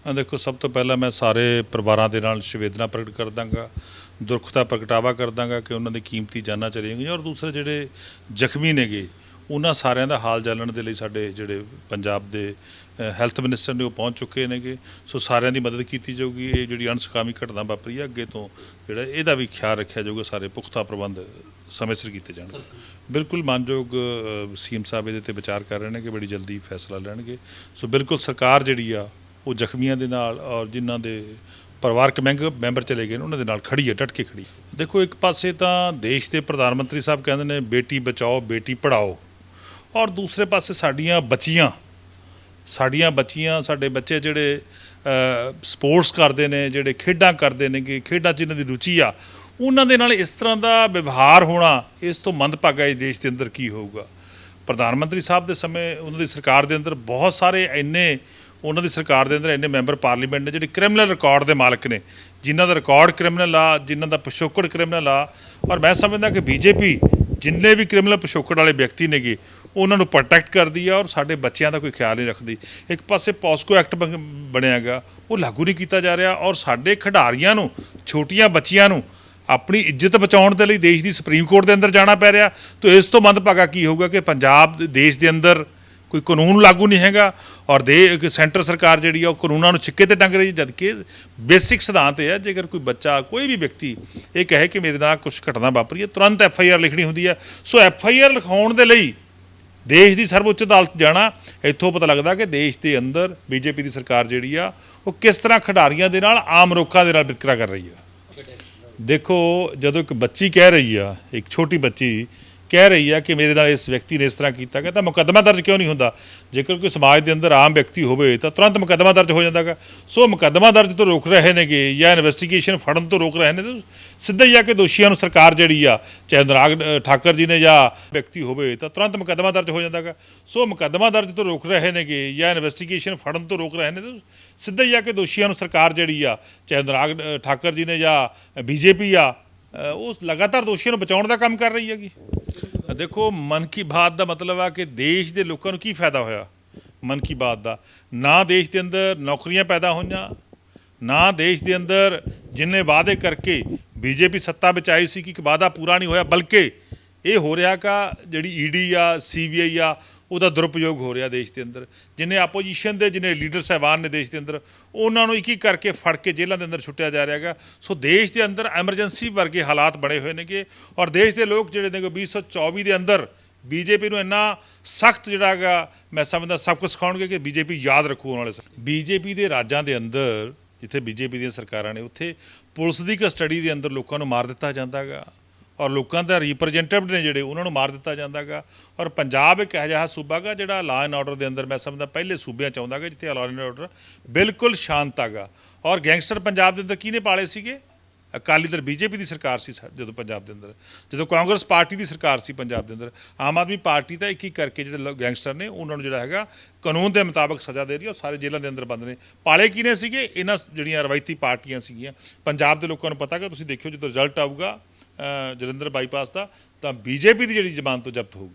देखो सब तो पहला मैं सारे परिवारों के नाल संवेदना प्रगट कर दाँगा, दुख का प्रगटावा कर दाँगा कि उन्होंने कीमती जाना चलियां गईयां। और दूसरे जिहड़े जख्मी ने गे उन्होंने सारिਆਂ ਦਾ हाल जानने के लिए साडे जिहड़े पंजाब के हैल्थ मिनिस्टर ने वो पहुँच चुके हैं। सो सारिਆਂ ਦੀ मदद की जाऊगी। ये जिहड़ी अणसुखावी घटना वापरी है अगे तो जिहड़ा इहदा भी ख्याल रखा जाऊगा, सारे पुख्ता प्रबंध समय सिर किए जाएंगे। बिल्कुल मानयोग सीएम साहब ये विचार कर रहे हैं कि बड़ी जल्दी फैसला लैणगे। सो बिल्कुल सरकार जिहड़ी आ वो जख्मियों के नाल और जिन्हों के परिवारक मैंबर चले गए उन्होंने नाल खड़ी है, डट के खड़ी। देखो एक पासे तो देश के प्रधानमंत्री साहब कहते हैं बेटी बचाओ बेटी पढ़ाओ, और दूसरे पासे साडियां बच्चियां साडे बच्चे जिहड़े स्पोर्ट्स करते हैं, जिहड़े खेडां करते हैं कि खेडां जिन्हां दी रुचि आ उन्हां दे नाल इस तरह का व्यवहार होना इस तो मंदभागा इस देश के अंदर की होऊगा। प्रधानमंत्री साहब के समय उन्होंने सरकार के अंदर बहुत सारे इन्ने उन्होंने सरकार के अंदर इन्ने मैंबर पार्लीमेंट ने जिहड़े क्रिमिनल रिकॉर्ड के मालक ने, जिन्हों का रिकॉर्ड क्रिमिनल आ, जिन्हों का पिछोकड़ क्रिमिनल आ। और मैं समझदा कि बीजेपी जिन्ने भी क्रिमिनल पिछोकड़ वाले व्यक्ति ने गे उन्होंने प्रोटैक्ट करती है और साडे बच्चों का कोई ख्याल नहीं रखती। एक पासे पॉस्को एक्ट बनिया गया वो लागू नहीं किया जा रहा, और साडे खिडारियां नूं छोटियां बच्चियां नूं अपनी इज्जत बचाने के लिए देश की सुप्रीम कोर्ट के अंदर जाना पै रहा। तो इस तो मंदभागा की होगा कि पंजाब देश के अंदर कोई कानून लागू नहीं हैगा और सेंटर सरकार जी कानूनों को छिक्के ते टंग रही है, जबकि बेसिक सिद्धांत है जेकर कोई बच्चा कोई भी व्यक्ति ये कहे कि मेरे नाल कुछ घटना वापरी है तुरंत FIR लिखनी होंदी है। सो FIR लिखाउण दे लई देश की सर्वोच्च अदालत जाना, इत्थों पता लगता कि देश के अंदर बीजेपी की सरकार जी आ वो किस तरह खिडारियों के नाल आम लोगों के नाल वितकरा कर रही है। देखो जदों एक बच्ची कह रही है, एक छोटी बच्ची कह रही है कि मेरे नाल इस व्यक्ति ने इस तरह किया गया, तो मुकदमा दर्ज क्यों नहीं होता? जेकर कोई समाज के अंदर आम व्यक्ति होवे तो तुरंत मुकदमा दर्ज हो जाता है। सो मुकदमा दर्ज तो रोक रहे हैं या इन्वेस्टिगेशन फड़न तो रोक रहे हैं, तो सीधा ही आके दोषियों सरकार जी आ चाहे अनुराग ठाकर जी ने या व्यक्ति होवे तो तुरंत मुकदमा दर्ज हो जाता है। सो मुकदमा दर्ज तो रोक रहे हैं या इन्वेस्टिगेशन फड़न तो रोक रहे हैं, तो सीधा ही आके दोषियों सरकार जी आ चाहे अनुराग ठाकर जी ने या बीजेपी आ वो लगातार दोषियों को बचाने का काम कर रही है। देखो मन की बात का मतलब है कि देश के लोगों को की फायदा होया मन की बात का? ना देश के अंदर नौकरियां पैदा होईयां, ना देश के अंदर जिन्हें वादे करके बीजेपी सत्ता विच आई सी कि वादा पूरा नहीं होया, बल्कि ये हो रहा का जिहड़ी ED आ CBI आ ਉਹਦਾ दुरुपयोग हो रहा देश के अंदर। जिन्हें आपोजिशन के जिन्हें लीडर साहबान ने देश के अंदर उन्होंने एक एक करके फड़ के जेलों के अंदर छुट्टिया जा रहा है। सो देश के अंदर एमरजेंसी वर्गे हालात बने हुए हैं और देश के लोग जोड़े ने 2024 के अंदर बीजेपी को इन्ना सख्त जोड़ा मैं समझदा सबक सिखाउणगे कि बीजेपी याद रखू आने वाले बीजेपी के राज्यों के अंदर जिथे बीजेपी दी सरकारां ने उत्थे पुलिस की कस्टडी के अंदर लोगों को मार दिता जाता है और लोगों का रिप्रजेंटेटिव ने जोड़े उन्होंने मार दिता जाता है। और पंजाब एक ऐसा सूबा गा जो लॉ एंड ऑर्डर के अंदर मैं समझदा पहले सूबे चाहता है जिथे लॉ एंड ऑर्डर बिल्कुल शांत है। और गैंगस्टर पंजाब के अंदर किने पाले सीगे? अकाली दल बीजेपी की सरकार सी जो पंजाब के अंदर, जो कांग्रेस पार्टी की सरकार सी पंजाब के अंदर, आम आदमी पार्टी का एक एक करके जो गैंगस्टर ने उन्होंने जोड़ा है कानून के मुताबिक सज़ा दे रही है और सारे जेलों के अंदर बंद ने। पाले किने सीगे? इन्हां जिहड़ियां रवायती पार्टियां सीगियां। पंजाब के लोगों को पता कि तुसीं देखियो जो रिजल्ट आऊगा जलंधर बाईपास का तो बीजेपी की जिहड़ी जमानत तो जब्त होगी।